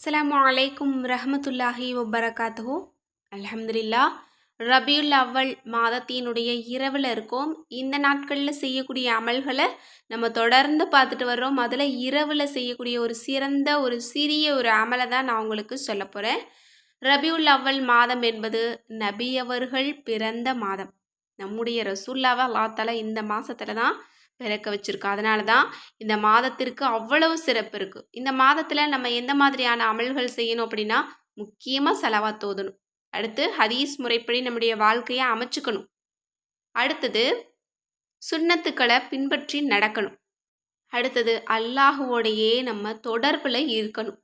அஸ்ஸலாமு அலைக்கும் ரஹ்மத்துல்லாஹி வபரகாத்துஹு. அல்ஹம்துலில்லாஹ். ரபியுல் அவ்வல் மாதத்தினுடைய இரவில் இருக்கோம். இந்த நாட்களில் செய்யக்கூடிய அமல்களை நம்ம தொடர்ந்து பார்த்துட்டு வர்றோம். அதில் இரவில் செய்யக்கூடிய ஒரு சிறிய அமலை தான் நான் உங்களுக்கு சொல்ல போகிறேன். ரபியுல் அவ்வல் மாதம் என்பது நபி அவர்கள் பிறந்த மாதம். நம்முடைய ரசூல்லாவை அல்லாஹ் தஆலா இந்த மாதத்தில் தான் பிறக்க வச்சிருக்கோம். அதனால தான் இந்த மாதத்திற்கு அவ்வளவு சிறப்பு இருக்குது. இந்த மாதத்தில் நம்ம எந்த மாதிரியான அமல்கள் செய்யணும் அப்படின்னா, முக்கியமாக ஸலவாத் ஓதணும். அடுத்து ஹதீஸ் முறைப்படி நம்முடைய வாழ்க்கையை அமைச்சுக்கணும். அடுத்தது சுன்னத்துக்களை பின்பற்றி நடக்கணும். அடுத்தது அல்லாஹுவோடையே நம்ம தொடர்பில் இருக்கணும்.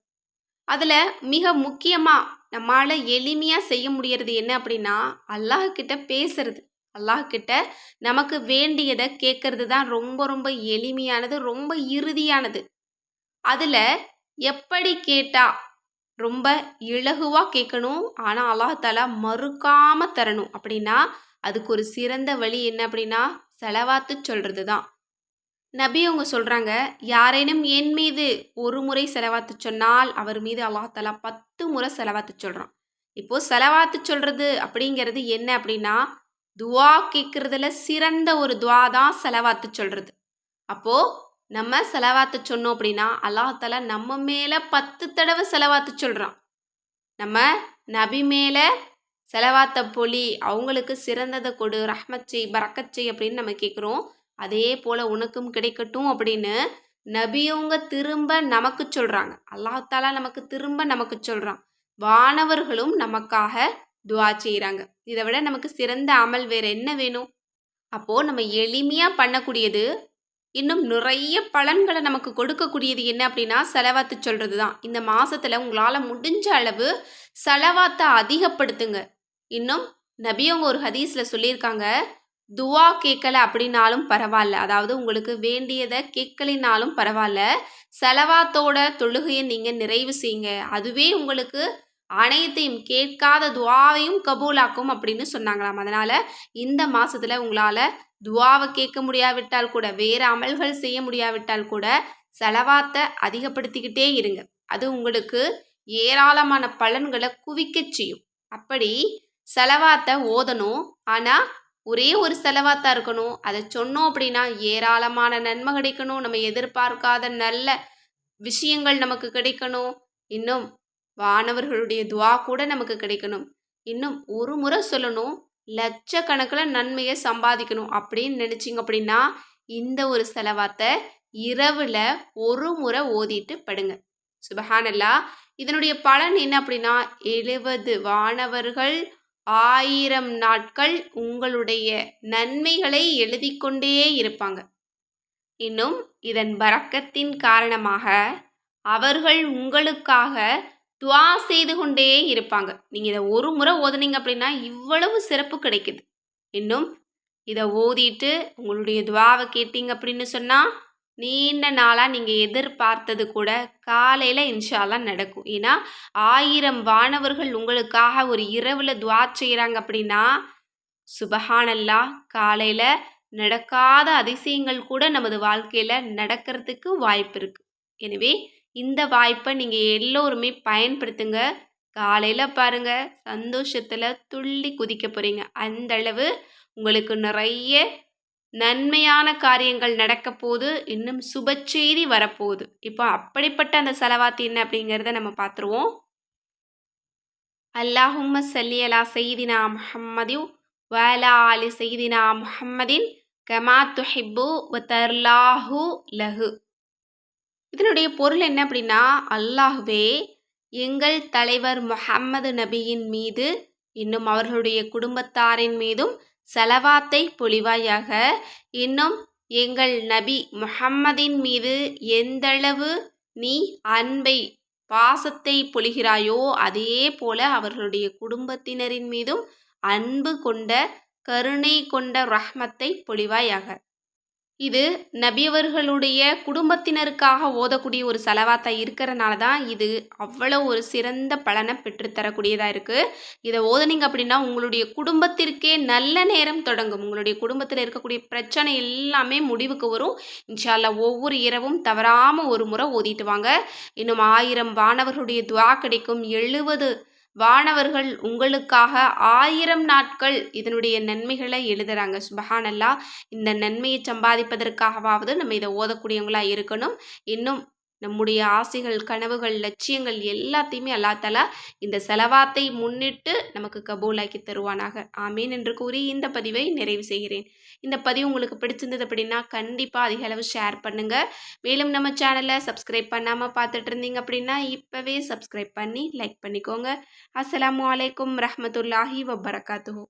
அதில் மிக முக்கியமாக நம்மால் எளிமையாக செய்ய முடியறது என்ன அப்படின்னா, அல்லாஹ்கிட்ட பேசுறது. அல்லாஹ்கிட்ட நமக்கு வேண்டியதை கேட்கறது தான் ரொம்ப ரொம்ப எளிமையானது, ரொம்ப இறுதியானது. அதில் எப்படி கேட்டால் ரொம்ப இலகுவாக கேட்கணும், ஆனால் அல்லாஹ் தஆலா மறுக்காமல் தரணும் அப்படின்னா, அதுக்கு ஒரு சிறந்த வழி என்ன அப்படின்னா, ஸலவாத்து சொல்கிறது தான். நபி அவங்க சொல்கிறாங்க, யாரேனும் என் மீது ஒரு முறை ஸலவாத்து சொன்னால் அவர் மீது அல்லாஹ் தஆலா 10 முறை ஸலவாத்து சொல்கிறான். இப்போது ஸலவாத்து சொல்கிறது அப்படிங்கிறது என்ன அப்படின்னா, துவா கேட்குறதுல சிறந்த ஒரு துவா தான் ஸலவாத்து சொல்கிறது. அப்போது நம்ம ஸலவாத்து சொன்னோம் அப்படின்னா அல்லாஹ் தஆலா நம்ம மேலே 10 தடவை ஸலவாத்து சொல்கிறான். நம்ம நபி மேலே ஸலவாத்தை பொழி, அவங்களுக்கு சிறந்ததை கொடு, ரஹ்மத் செய், பரக்கத் செய் அப்படின்னு நம்ம கேட்குறோம். அதே போல் உனக்கும் கிடைக்கட்டும் அப்படின்னு நபியவங்க திரும்ப நமக்கு சொல்கிறாங்க. அல்லாஹ் தஆலா நமக்கு சொல்கிறான். வானவர்களும் நமக்காக துவா செய்கிறாங்க. இதை விட நமக்கு சிறந்த அமல் வேறு என்ன வேணும்? அப்போது நம்ம எளிமையாக பண்ணக்கூடியது, இன்னும் நிறைய பலன்களை நமக்கு கொடுக்கக்கூடியது என்ன அப்படின்னா, ஸலவாத்து சொல்கிறது தான். இந்த மாதத்தில் உங்களால் முடிஞ்ச அளவு ஸலவாத்தை அதிகப்படுத்துங்க. இன்னும் நபியவங்க ஒரு ஹதீஸில் சொல்லியிருக்காங்க, துவா கேட்கல அப்படின்னாலும் பரவாயில்ல, அதாவது உங்களுக்கு வேண்டியதை கேட்கலினாலும் பரவாயில்ல, ஸலவாத்தோட தொழுகையை நீங்கள் நிறைவு செய்யுங்க. அதுவே உங்களுக்கு அனைத்தையும், கேட்காத துவாவையும் கபூலாக்கும் அப்படின்னு சொன்னாங்களாம். அதனால் இந்த மாதத்தில் உங்களால் துவாவை கேட்க முடியாவிட்டால் கூட, வேறு அமல்கள் செய்ய முடியாவிட்டால் கூட ஸலவாத்தை அதிகப்படுத்திக்கிட்டே இருங்க. அது உங்களுக்கு ஏராளமான பலன்களை குவிக்கச் செய்யும். அப்படி ஸலவாத்தை ஓதணும். ஆனால் ஒரே ஒரு ஸலவாத்தாக இருக்கணும். அதை சொன்னோம் அப்படின்னா ஏராளமான நன்மை கிடைக்கணும். நம்ம எதிர்பார்க்காத நல்ல விஷயங்கள் நமக்கு கிடைக்கணும். இன்னும் வானவர்களுடைய துவா கூட நமக்கு கிடைக்கணும். இன்னும் ஒரு முறை சொல்லணும், லட்சக்கணக்கில் நன்மையை சம்பாதிக்கணும் அப்படின்னு நினச்சிங்க அப்படின்னா, இந்த ஒரு ஸலவாத்தை இரவில் ஒரு முறை ஓதிட்டு படுங்க. சுபஹானல்லாஹ். இதனுடைய பலன் என்ன அப்படின்னா, 70 வானவர்கள் 1000 நாட்கள் உங்களுடைய நன்மைகளை எழுதிக்கொண்டே இருப்பாங்க. இன்னும் இதன் பரக்கத்தின் காரணமாக அவர்கள் உங்களுக்காக துவா செய்து கொண்டே இருப்பாங்க. நீங்கள் இதை ஒரு முறை ஓதுனீங்க அப்படின்னா இவ்வளவு சிறப்பு கிடைக்குது. இன்னும் இதை ஓதிட்டு உங்களுடைய துவாவை கேட்டீங்க அப்படின்னு சொன்னால், நீண்ட நாளாக நீங்கள் எதிர்பார்த்தது கூட காலையில் இன்ஷா அல்லாஹ் நடக்கும். ஏன்னா 1000 வானவர்கள் உங்களுக்காக ஒரு இரவில் துவா செய்கிறாங்க அப்படின்னா, சுபஹானல்லாஹ், காலையில் நடக்காத அதிசயங்கள் கூட நமது வாழ்க்கையில் நடக்கிறதுக்கு வாய்ப்பு இருக்குது. எனவே இந்த வாய்ப்பை நீங்கள் எல்லோருமே பயன்படுத்துங்க. காலையில் பாருங்கள், சந்தோஷத்தில் துள்ளி குதிக்க போகிறீங்க. அந்தளவு உங்களுக்கு நிறைய நன்மையான காரியங்கள் நடக்க போகுது. இன்னும் சுபச்செய்தி வரப்போகுது. இப்போ அப்படிப்பட்ட அந்த ஸலவாத் என்ன அப்படிங்கிறத நம்ம பார்த்துருவோம். அல்லாஹும்ம ஸல்லி அலா சய்யிதினா முஹம்மதி வ அலா ஆலி சய்யிதினா முஹம்மதின் கமா துஹிப்பு வ தர்லாஹு லஹு. இதனுடைய பொருள் என்ன அப்படின்னா, அல்லாஹ்வே எங்கள் தலைவர் முஹம்மது நபியின் மீது, இன்னும் அவர்களுடைய குடும்பத்தாரின் மீதும் ஸலவாத்தை பொழிவாயாக. இன்னும் எங்கள் நபி முஹம்மதின் மீது எந்தளவு நீ அன்பை, பாசத்தை பொழிகிறாயோ அதே போல அவர்களுடைய குடும்பத்தினரின் மீதும் அன்பு கொண்ட, கருணை கொண்ட ரஹ்மத்தை பொழிவாயாக. இது நபியவர்களுடைய குடும்பத்தினருக்காக ஓதக்கூடிய ஒரு செலவாத்தா இருக்கிறனால தான் இது அவ்வளோ ஒரு சிறந்த பலனை பெற்றுத்தரக்கூடியதாக இருக்குது. இதை ஓதுனீங்க அப்படின்னா உங்களுடைய குடும்பத்திற்கே நல்ல நேரம் தொடங்கும். உங்களுடைய குடும்பத்தில் இருக்கக்கூடிய பிரச்சனை எல்லாமே முடிவுக்கு வரும். இன்ஷா அல்லாஹ் ஒவ்வொரு இரவும் தவறாமல் ஒரு முறை ஓதிட்டு வாங்க. இன்னும் 1000 வானவர்களுடைய துஆ கிடைக்கும். 70 வானவர்கள் உங்களுக்காக 1000 நாட்கள் இதனுடைய நன்மைகளை எழுதுறாங்க. சுபஹானல்லாஹ். இந்த நன்மையை சம்பாதிப்பதற்காகவாவது நம்ம இதை ஓதக்கூடியவங்களா இருக்கணும். இன்னும் நம்முடைய ஆசைகள், கனவுகள், லட்சியங்கள் எல்லாத்தையுமே அல்லாஹ் தஆலா இந்த செலவாத்தை முன்னிட்டு நமக்கு கபூலாக்கி தருவானாக. ஆமீன் என்று கூறி இந்த பதிவை நிறைவு செய்கிறேன். இந்த பதிவு உங்களுக்கு பிடிச்சிருந்தது அப்படின்னா கண்டிப்பாக அதிக அளவு ஷேர் பண்ணுங்க. மேலும் நம்ம சேனலை சப்ஸ்கிரைப் பண்ணாமல் பார்த்துட்டு இருந்தீங்க அப்படின்னா இப்போவே சப்ஸ்கிரைப் பண்ணி லைக் பண்ணிக்கோங்க. அஸ்ஸலாமு அலைக்கும் ரஹ்மத்துல்லாஹி வபரகாத்துஹு.